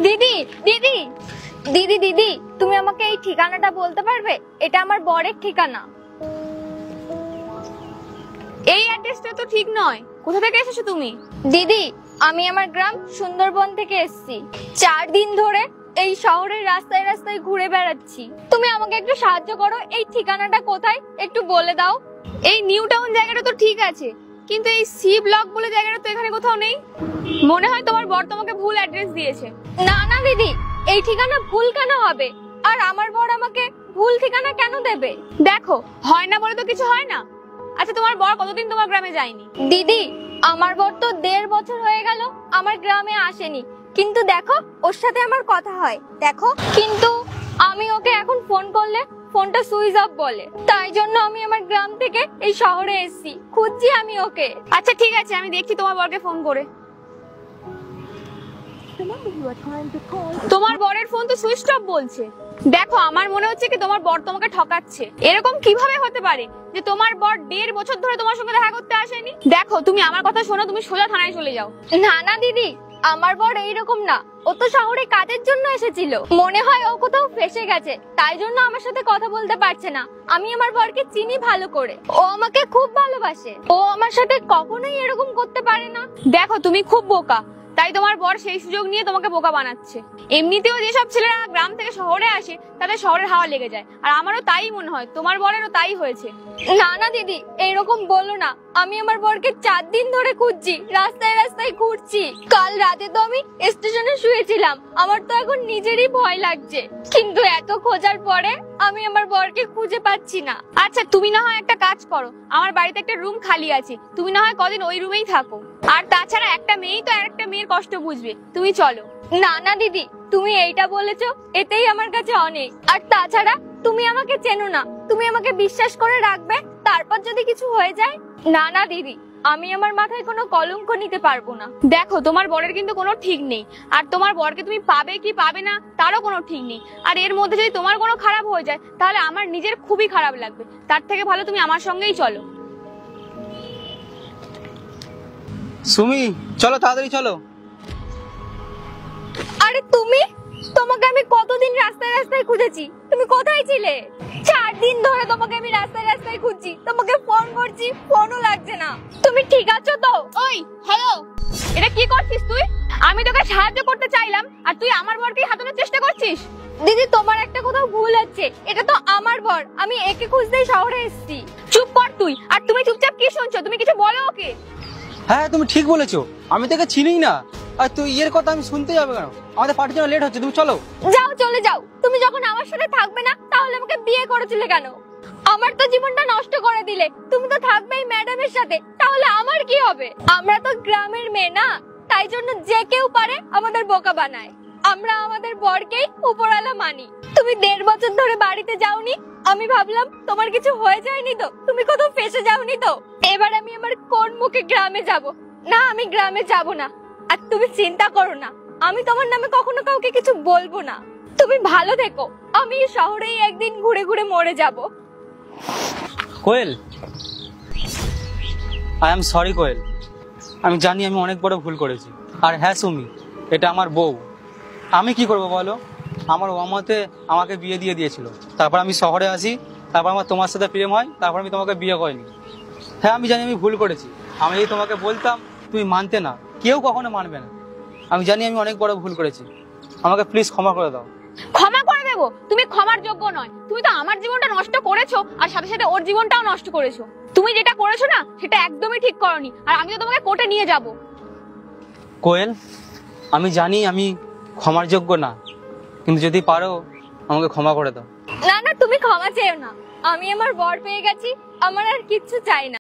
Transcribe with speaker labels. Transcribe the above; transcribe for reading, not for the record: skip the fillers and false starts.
Speaker 1: দিদি দিদি দিদি দিদি তুমি আমাকে এই ঠিকানাটা বলতে পারবে? এটা আমার বরের ঠিকানা।
Speaker 2: এই অ্যাড্রেসটা তো ঠিক নয়। কোথা থেকে এসেছো তুমি?
Speaker 1: দিদি আমি আমার গ্রাম সুন্দরবন থেকে এসেছি। 4 দিন ধরে এই শহরের রাস্তায় রাস্তায় ঘুরে বেড়াচ্ছি। তুমি আমাকে একটু সাহায্য করো, এই ঠিকানাটা কোথায় একটু বলে দাও।
Speaker 2: এই নিউ টাউন জায়গাটা তো ঠিক আছে, কিন্তু এই সি ব্লক বলে জায়গাটা তো এখানে কোথাও নেই। মনে হয় তোমার বর তোমাকে ভুল অ্যাড্রেস দিয়েছে।
Speaker 1: না না দিদি, এই ঠিকানা ভুল কেন হবে? আর আমার বর আমাকে ভুল ঠিকানা কেন দেবে?
Speaker 2: দেখো, হয় না বলে তো কিছু হয় না। আচ্ছা, তোমার বর কতদিন তোমার গ্রামে যায়নি?
Speaker 1: দিদি আমার বর তো 1.5 বছর হয়ে গেল আমার গ্রামে আসেনি, কিন্তু দেখো ওর সাথে আমার কথা হয় দেখো। কিন্তু আমি ওকে এখন ফোন করলে ফোনটা সুইচ অফ বলে, তাই জন্য আমি আমার গ্রাম থেকে এই শহরে এসেছি, খুঁজছি আমি ওকে।
Speaker 2: আচ্ছা ঠিক আছে, আমি দেখছি তোমার বরকে ফোন করে। তোমার বরের ফোন তো সুইচ অফ বলছে। দেখো, আমার মনে হচ্ছে কি তোমার বর তোমাকে ঠকাচ্ছে। এরকম কিভাবে হতে পারে যে তোমার বর 1.5 বছর ধরে তোমার সঙ্গে দেখা করতে আসেনি? দেখো, তুমি আমার কথা শোনো, তুমি সোজা থানায় চলে যাও।
Speaker 1: না না দিদি, আমার বর এইরকম না। ও তো শহরে কাজের জন্য এসেছিল, মনে হয় ও কোথাও ফেসে গেছে, তাই জন্য আমার সাথে কথা বলতে পারছে না। আমি আমার বরকে চিনি ভালো করে, ও আমাকে খুব ভালোবাসে। ও আমার সাথে কখনোই এরকম করতে পারে না।
Speaker 2: দেখো, তুমি খুব বোকা, তাই তোমার বর সেই সুযোগ নিয়ে তোমাকে বোকা বানাচ্ছে। এমনিতেও যেসব ছেলেরা গ্রাম থেকে শহরে আসে তাদের শহরের হাওয়া লেগে যায়, আর আমারও তাই মনে হয়, তোমার বরেরও তাই হয়েছে।
Speaker 1: না না দিদি, এইরকম বলো না। আমি আমার বরকে 4 দিন ধরে খুঁজছি, রাস্তায় রাস্তায় ঘুরছি। কাল রাতে তো আমি স্টেশনে শুয়েছিলাম, আমার তো এখন নিজেরই ভয় লাগছে। কিন্তু এত খোঁজার পরে আমি আমার বরকে খুঁজে পাচ্ছি না।
Speaker 2: আচ্ছা, তুমি না হয় একটা কাজ করো, আমার বাড়িতে একটা রুম খালি আছে, তুমি না হয় কদিন ওই রুমেই থাকো। আর তাছাড়া একটা মেয়েই তো আর একটা মেয়ের কষ্ট বুঝবে, তুমি চলো।
Speaker 1: না না দিদি, তুমি এইটা বলেছো এতেই আমার কাছে অনেক। আর তাছাড়া তুমি আমাকে চেনো না, তুমি আমাকে বিশ্বাস করে রাখবে, তারপর যদি কিছু হয়ে যায়? না না দিদি, আমি আমার মাথায় কোনো কলঙ্ক নিতে পারবো না।
Speaker 2: দেখো, তোমার বরের কিন্তু কোনো ঠিক নেই, আর তোমার বরকে তুমি পাবে কি পাবে না তারও কোনো ঠিক নেই। আর এর মধ্যে যদি তোমার কোনো খারাপ হয়ে যায় তাহলে আমার নিজের খুবই খারাপ লাগবে। তার থেকে ভালো তুমি আমার সঙ্গেই চলো।
Speaker 3: সুমি, চলো তাড়াতাড়ি চলো।
Speaker 1: আরে তুমি, তোমাকে আমি কতদিন রাস্তায় রাস্তায় খুঁজেছি, তুমি কোথায় ছিলে? 4 দিন ধরে তোমাকে আমি রাস্তায় রাস্তায় খুঁজছি, তোমাকে ফোন করছি, ফোনও লাগছে না। তুমি ঠিক আছো তো?
Speaker 2: ওই হ্যালো, এটা কি করছিস তুই? আমি তোকে সাহায্য করতে চাইলাম আর তুই আমার বরকে হাতানোর চেষ্টা করছিস।
Speaker 1: দিদি তোমার একটা কোথাও ভুল হচ্ছে, এটা তো আমার বর, আমি একে খুঁজতেই শহরে এসেছি।
Speaker 2: চুপ কর তুই। আর তুমি চুপচাপ কি শুনছো? তুমি কিছু বলো ওকে।
Speaker 3: হ্যাঁ, তুমি ঠিক বলেছো, আমি তোকে চিনিই না। আর তুই এর কথা আমি শুনতে যাবে কেন? আমাদের পার্টির জন্য লেট হচ্ছে, তুমি চলো।
Speaker 1: যাও, চলে যাও। তুমি যখন আমার সাথে থাকবে না তাহলে আমাকে বিয়ে করেছিলে কেন? আমার তো জীবনটা নষ্ট করে দিলে। তুমি তো থাকবেই ম্যাডামের সাথে, তাহলে আমার কি হবে? আমরা তো গ্রামের মেয়ে না, তাই জন্য যে কেউ পারে আমাদের বোকা বানায়। আমরা আমাদের বরকেই উপরওয়ালা মানি। তুমি 1.5 বছর ধরে বাড়িতে যাওনি, আমি ভাবলাম তোমার কিছু হয়ে যায়নি তো, তুমি কোথাও ফেসে যাওনি তো। এবার আমি আমার কোন মুখে গ্রামে যাব? না, আমি গ্রামে যাব না। আর তুমি চিন্তা করো না, আমি তোমার নামে কখনো কাউকে কিছু বলবো না। তুমি ভালো থেকো, আমি শহরেই একদিন ঘুরে ঘুরে মরে যাব।
Speaker 3: কোয়েল, আই এম সরি কোয়েল, আমি জানি আমি অনেক বড় ভুল করেছি। আর হ্যাঁ সুমি, এটা আমার বউ। আমি কি করব বলো? আমার অমতে আমাকে বিয়ে দিয়ে দিয়েছিল, তারপর আমি শহরে আসি, তারপর আমার তোমার সাথে প্রেম হয়, তারপর আমি তোমাকে বিয়ে করিনি। হ্যাঁ, আমি জানি আমি ভুল করেছি। আমি যদি তোমাকে বলতাম তুমি মানতে না, কেউ কখনো মানবে না। আমি জানি আমি অনেক বড় ভুল করেছি, আমাকে প্লিজ ক্ষমা করে দাও।
Speaker 2: ক্ষমা করে দেবো? তুমি ক্ষমার যোগ্য নয়। তুমি তো আমার জীবনটা নষ্ট করেছো, আর সাথে সাথে ওর জীবনটাও নষ্ট করেছো। তুমি যেটা করেছো না, সেটা একদমই ঠিক করনি, আর আমি তো তোমাকে কোর্টে নিয়ে যাব।
Speaker 3: কোয়েল, আমি জানি আমি ক্ষমার যোগ্য না, কিন্তু যদি পারো আমাকে ক্ষমা করে দাও।
Speaker 1: না না, তুমি ক্ষমা চেও না। আমি আমার বর পেয়ে গেছি, আমার আর কিচ্ছু চাই না।